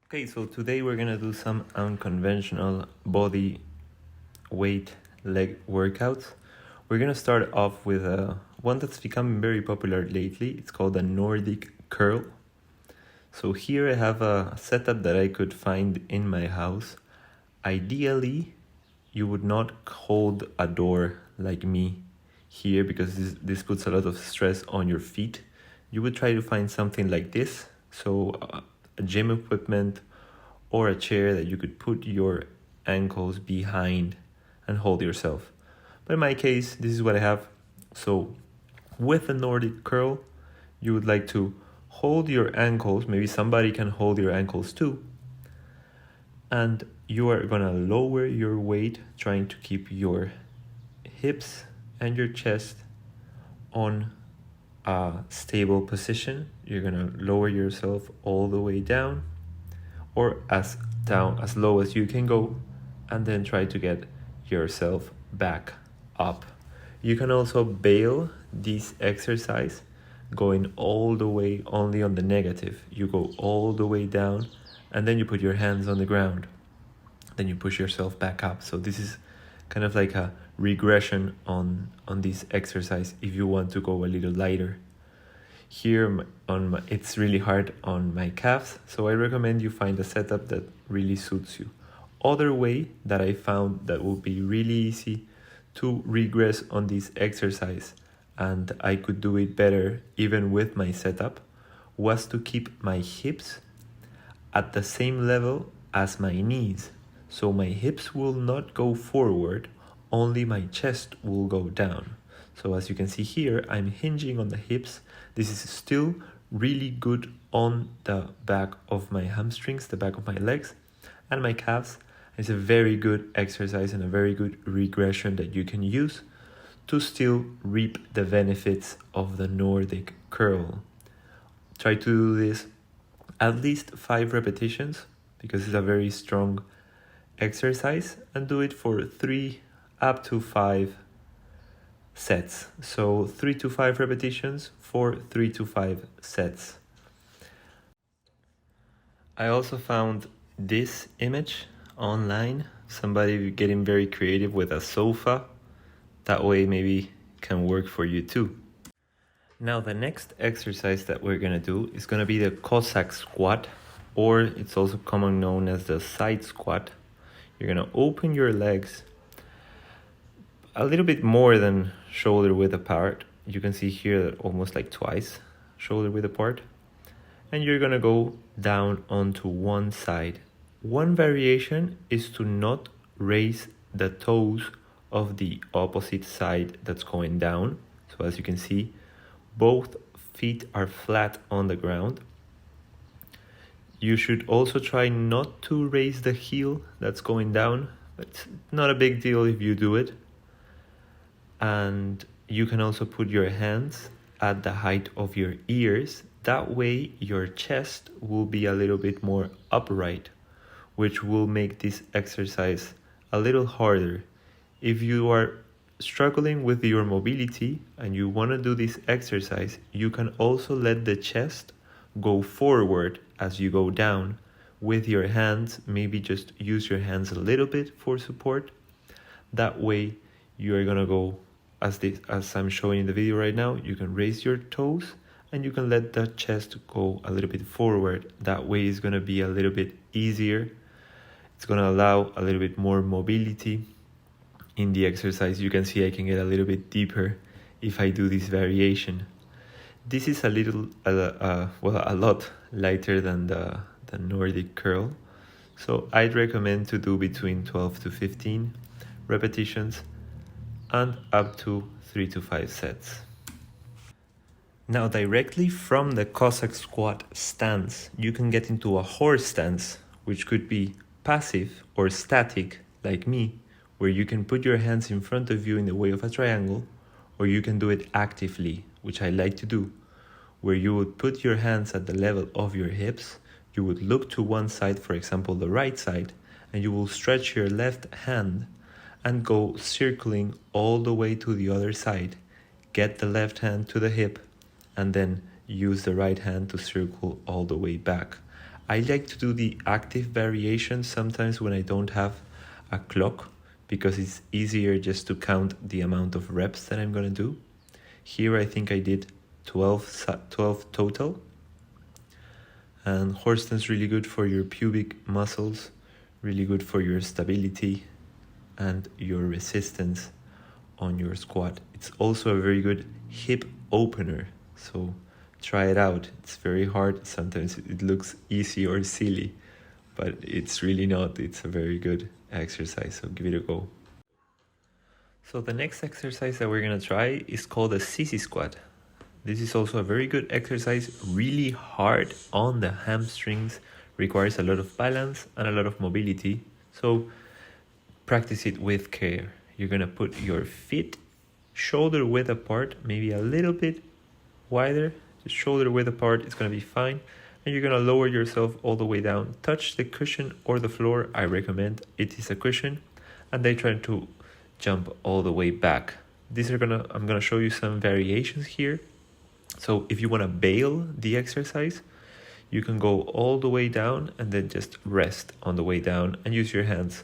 Okay, so today we're gonna do some unconventional body weight leg workouts. We're gonna start off with one that's becoming very popular lately. It's called a Nordic Curl. So here I have a setup that I could find in my house. Ideally, you would not hold a door like me here because this puts a lot of stress on your feet. You would try to find something like this. So a gym equipment or a chair that you could put your ankles behind and hold yourself. But in my case, this is what I have. So with a Nordic curl, you would like to hold your ankles. Maybe somebody can hold your ankles too. And you are gonna lower your weight, trying to keep your hips and your chest on a stable position. You're gonna lower yourself all the way down, or as low as you can go, and then try to get yourself back up. You can also bail this exercise going all the way only on the negative. You go all the way down and then you put your hands on the ground. Then you push yourself back up. So this is kind of like a regression on this exercise if you want to go a little lighter. Here it's really hard on my calves, so I recommend you find a setup that really suits you. Other way that I found that would be really easy to regress on this exercise, and I could do it better even with my setup, was to keep my hips at the same level as my knees. So my hips will not go forward, only my chest will go down. So as you can see here, I'm hinging on the hips. This is still really good on the back of my hamstrings, the back of my legs and my calves. It's a very good exercise and a very good regression that you can use to still reap the benefits of the Nordic curl. Try to do this at least 5 repetitions because it's a very strong exercise, and do it for 3 up to 5 sets. So 3 to 5 repetitions for 3 to 5 sets. I also found this image online, somebody getting very creative with a sofa. That way maybe can work for you too. Now the next exercise that we're gonna do is gonna be the Cossack Squat, or it's also commonly known as the side squat. You're gonna open your legs a little bit more than shoulder width apart. You can see here that almost like twice shoulder width apart. And you're gonna go down onto one side. One variation is to not raise the toes of the opposite side that's going down. So as you can see, both feet are flat on the ground. You should also try not to raise the heel that's going down, but it's not a big deal if you do it. And you can also put your hands at the height of your ears. That way your chest will be a little bit more upright, which will make this exercise a little harder. If you are struggling with your mobility and you want to do this exercise, you can also let the chest go forward as you go down with your hands. Maybe just use your hands a little bit for support. That way you are gonna go as I'm showing in the video right now. You can raise your toes and you can let the chest go a little bit forward. That way it's gonna be a little bit easier. It's gonna allow a little bit more mobility in the exercise. You can see I can get a little bit deeper if I do this variation. This is a lot lighter than the Nordic curl. So I'd recommend to do between 12 to 15 repetitions and up to 3 to 5 sets. Now directly from the Cossack Squat stance, you can get into a horse stance, which could be passive or static like me, where you can put your hands in front of you in the way of a triangle, or you can do it actively, which I like to do, where you would put your hands at the level of your hips. You would look to one side, for example the right side, and you will stretch your left hand and go circling all the way to the other side. Get the left hand to the hip and then use the right hand to circle all the way back. I like to do the active variation sometimes when I don't have a clock, because it's easier just to count the amount of reps that I'm gonna do. Here I think I did 12 total. And horse stance really good for your pubic muscles, really good for your stability and your resistance on your squat. It's also a very good hip opener, so try it out. It's very hard. Sometimes it looks easy or silly, but it's really not. It's a very good exercise, so give it a go. So the next exercise that we're gonna try is called a Sissy Squat. This is also a very good exercise, really hard on the hamstrings, requires a lot of balance and a lot of mobility. So practice it with care. You're gonna put your feet shoulder width apart, maybe a little bit wider, just shoulder width apart, it's gonna be fine. And you're gonna lower yourself all the way down. Touch the cushion or the floor, I recommend it is a cushion, and they try to jump all the way back. I'm gonna show you some variations here. So if you wanna bail the exercise, you can go all the way down and then just rest on the way down and use your hands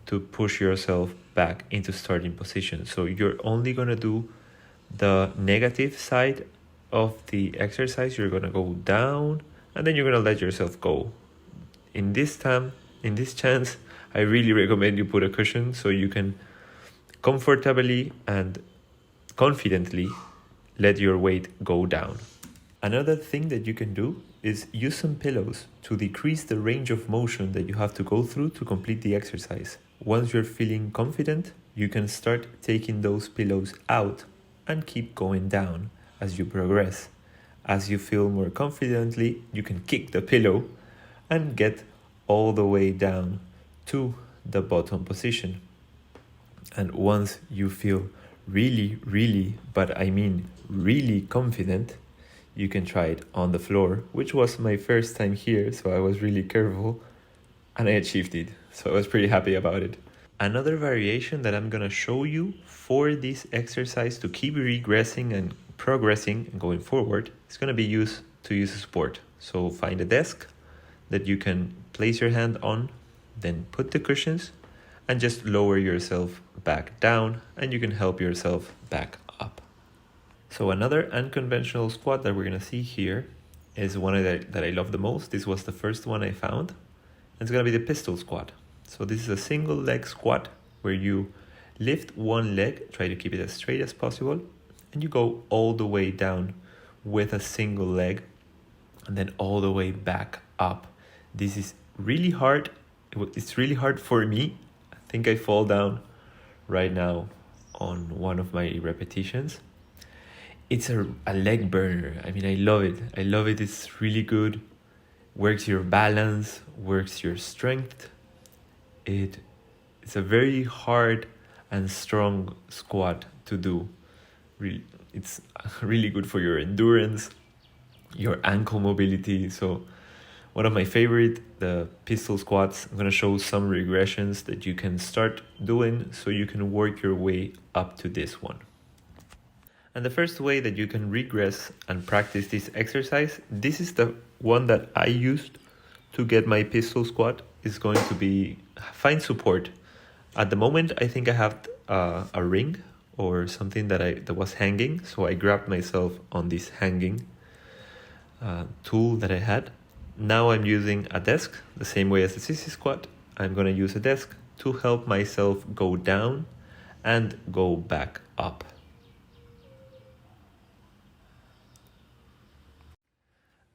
to push yourself back into starting position. So you're only gonna do the negative side of the exercise. You're gonna go down and then you're gonna let yourself go. In this chance, I really recommend you put a cushion so you can comfortably and confidently let your weight go down. Another thing that you can do is use some pillows to decrease the range of motion that you have to go through to complete the exercise. Once you're feeling confident, you can start taking those pillows out and keep going down as you progress. As you feel more confidently, you can kick the pillow and get all the way down to the bottom position. And once you feel really, but I mean really confident, you can try it on the floor, which was my first time here, so I was really careful and I achieved it. So I was pretty happy about it. Another variation that I'm gonna show you for this exercise to keep regressing and progressing and going forward is gonna be used to use a support. So find a desk that you can place your hand on, then put the cushions and just lower yourself back down and you can help yourself back up. So another unconventional squat that we're gonna see here is one that I love the most. This was the first one I found. It's gonna be the pistol squat. So this is a single leg squat where you lift one leg, try to keep it as straight as possible, and you go all the way down with a single leg and then all the way back up. This is really hard. It's really hard for me. I think I fall down right now on one of my repetitions. It's a leg burner. I mean, I love it. It's really good. Works your balance, works your strength. It's a very hard and strong squat to do. It's really good for your endurance, your ankle mobility. So one of my favorite, the pistol squats. I'm gonna show some regressions that you can start doing so you can work your way up to this one. And the first way that you can regress and practice this exercise, this is the one that I used to get my pistol squat, is going to be find support. At the moment, I think I have a ring or something that was hanging, so I grabbed myself on this hanging tool that I had. Now I'm using a desk, the same way as the Sissy Squat. I'm going to use a desk to help myself go down and go back up.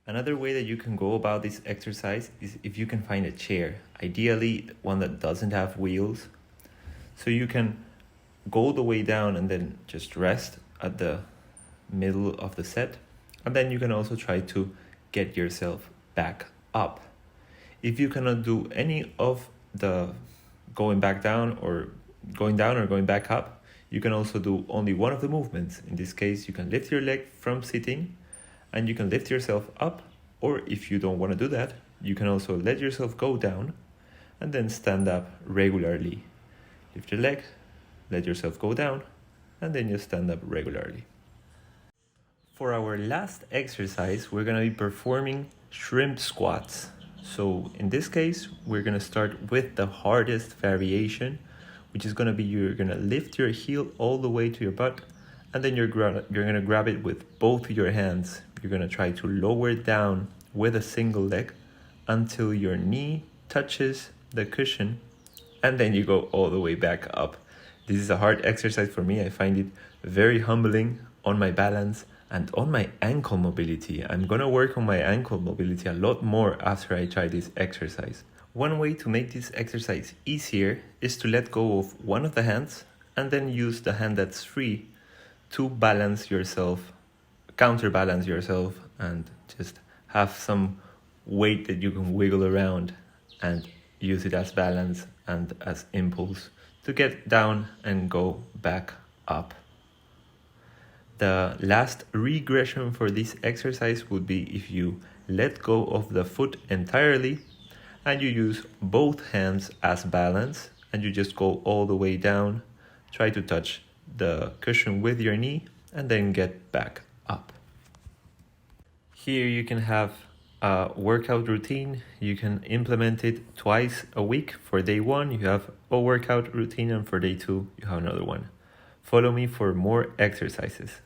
Another way that you can go about this exercise is if you can find a chair, ideally one that doesn't have wheels. So you can go the way down and then just rest at the middle of the set. And then you can also try to get yourself back up. If you cannot do any of the going down or going back up, you can also do only one of the movements. In this case, you can lift your leg from sitting and you can lift yourself up, or if you don't want to do that, you can also let yourself go down and then stand up regularly. Lift your leg, let yourself go down, and then you stand up regularly. For our last exercise, we're going to be performing shrimp squats. So in this case, we're gonna start with the hardest variation, which is gonna be you're gonna lift your heel all the way to your butt, and then you're gonna grab it with both your hands. You're gonna try to lower it down with a single leg until your knee touches the cushion, and then you go all the way back up. This is a hard exercise for me. I find it very humbling on my balance and on my ankle mobility. I'm gonna work on my ankle mobility a lot more after I try this exercise. One way to make this exercise easier is to let go of one of the hands and then use the hand that's free to balance yourself, counterbalance yourself, and just have some weight that you can wiggle around and use it as balance and as impulse to get down and go back up. The last regression for this exercise would be if you let go of the foot entirely and you use both hands as balance and you just go all the way down, try to touch the cushion with your knee and then get back up. Here you can have a workout routine. You can implement it twice a week. For day 1, you have a workout routine, and for day 2, you have another one. Follow me for more exercises.